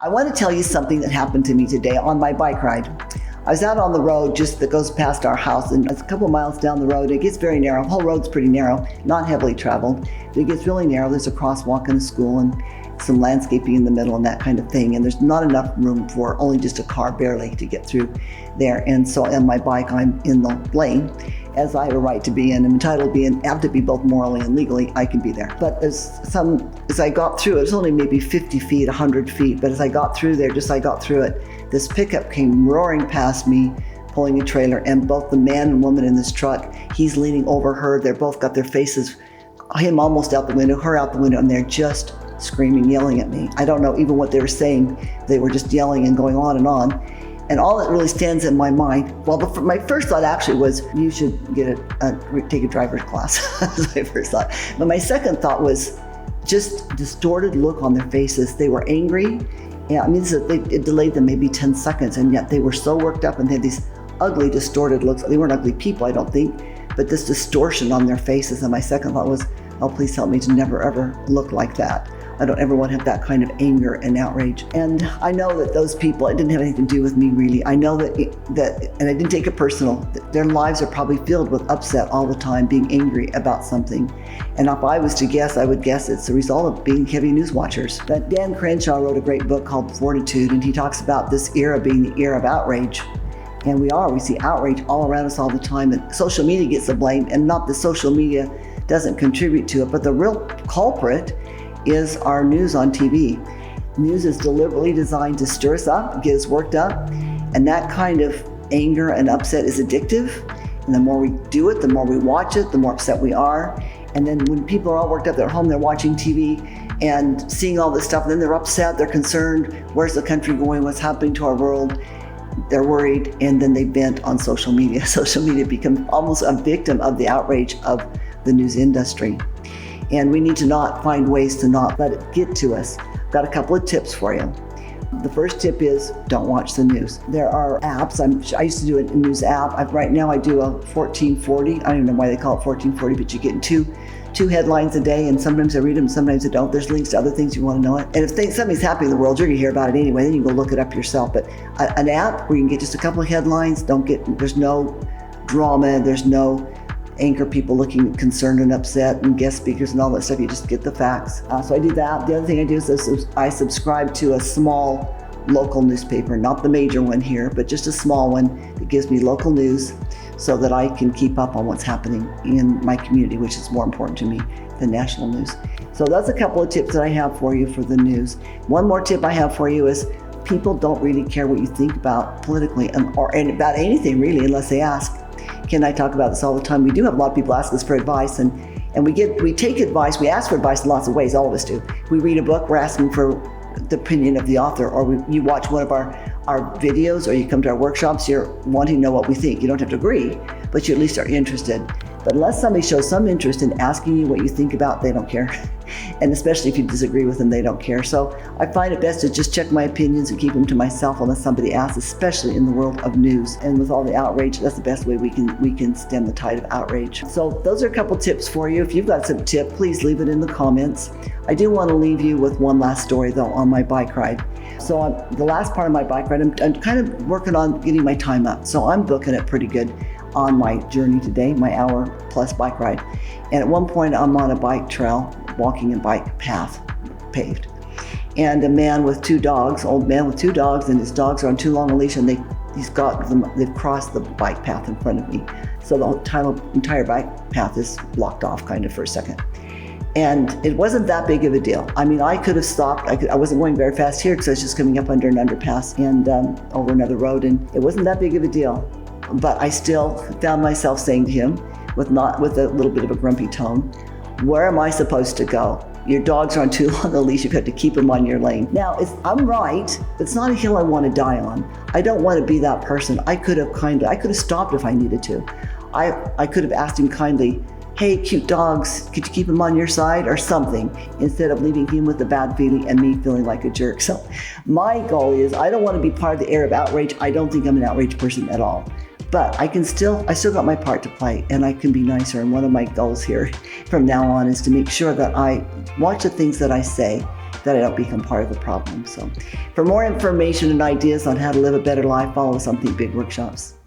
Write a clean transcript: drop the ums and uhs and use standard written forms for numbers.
I want to tell you something that happened to me today on my bike ride. I was out on the road just that goes past our house, and it's a couple miles down the road. It gets very narrow. The whole road's pretty narrow, not heavily traveled, but it gets really narrow. There's a crosswalk in the school and some landscaping in the middle and that kind of thing. And there's not enough room for only just a car barely to get through there. And so on my bike, I'm in the lane, as I have a right to be in. I'm entitled to be in, have to be both morally and legally, I can be there. But as I got through, it was only maybe 50 feet, 100 feet, but as I got through there, just as I got through it, this pickup came roaring past me, pulling a trailer, and both the man and woman in this truck, he's leaning over her, they're both got their faces, him almost out the window, her out the window, and they're just screaming, yelling at me. I don't know even what they were saying. They were just yelling and going on and on. And all that really stands in my mind, well, my first thought actually was, you should take a driver's class. That's my first thought. But my second thought was just distorted look on their faces. They were angry. Yeah, I mean, it delayed them maybe 10 seconds, and yet they were so worked up and they had these ugly, distorted looks. They weren't ugly people, I don't think, but this distortion on their faces. And my second thought was, oh, please help me to never, ever look like that. I don't ever want to have that kind of anger and outrage. And I know that those people, it didn't have anything to do with me really. I know that and I didn't take it personal, their lives are probably filled with upset all the time, being angry about something. And if I was to guess, I would guess it's the result of being heavy news watchers. But Dan Crenshaw wrote a great book called Fortitude, and he talks about this era being the era of outrage. And we see outrage all around us all the time, and social media gets the blame, and not that social media doesn't contribute to it, but the real culprit is our news on TV. News is deliberately designed to stir us up, get us worked up, and that kind of anger and upset is addictive. And the more we do it, the more we watch it, the more upset we are. And then when people are all worked up, they're at home, they're watching TV and seeing all this stuff, and then they're upset, they're concerned, where's the country going, what's happening to our world? They're worried, and then they vent on social media. Social media becomes almost a victim of the outrage of the news industry. And we need to not find ways to not let it get to us. Got a couple of tips for you. The first tip is don't watch the news. There are apps. I used to do a news app. Right now I do a 1440. I don't even know why they call it 1440, but you get two headlines a day, and sometimes I read them, sometimes I don't. There's links to other things you want to know it. And if something's happening in the world, you're gonna hear about it anyway, then you can go look it up yourself. But an app where you can get just a couple of headlines, there's no drama, there's no anchor people looking concerned and upset and guest speakers and all that stuff. You just get the facts. So I do that. The other thing I do is I subscribe to a small local newspaper, not the major one here, but just a small one that gives me local news so that I can keep up on what's happening in my community, which is more important to me than national news. So that's a couple of tips that I have for you for the news. One more tip I have for you is people don't really care what you think about politically and about anything really unless they ask. Ken and I talk about this all the time. We do have a lot of people ask us for advice, and we take advice. We ask for advice in lots of ways. All of us do. We read a book, we're asking for the opinion of the author, or you watch one of our videos, or you come to our workshops, you're wanting to know what we think. You don't have to agree, but you at least are interested. But unless somebody shows some interest in asking you what you think about, they don't care. And especially if you disagree with them, they don't care. So I find it best to just check my opinions and keep them to myself unless somebody asks, especially in the world of news. And with all the outrage, that's the best way we can stem the tide of outrage. So those are a couple tips for you. If you've got some tip, please leave it in the comments. I do want to leave you with one last story though on my bike ride. So the last part of my bike ride, I'm kind of working on getting my time up. So I'm booking it pretty good on my journey today, my hour plus bike ride. And at one point I'm on a bike trail, walking a bike path, paved. And a man with two dogs, old man with two dogs, and his dogs are on too long a leash, and they've crossed the bike path in front of me. So the entire bike path is blocked off kind of for a second. And it wasn't that big of a deal. I mean, I could have stopped. I wasn't going very fast here because I was just coming up under an underpass and over another road, and it wasn't that big of a deal. But I still found myself saying to him, with a little bit of a grumpy tone, where am I supposed to go? Your dogs are on too long a leash, you've got to keep them on your lane. Now, I'm right, but it's not a hill I want to die on. I don't want to be that person. I could have stopped if I needed to. I could have asked him kindly, hey, cute dogs, could you keep them on your side or something, instead of leaving him with a bad feeling and me feeling like a jerk. So my goal is, I don't want to be part of the era of outrage. I don't think I'm an outraged person at all. But I still got my part to play, and I can be nicer. And one of my goals here from now on is to make sure that I watch the things that I say, that I don't become part of the problem. So for more information and ideas on how to live a better life, follow us on Think Big Workshops.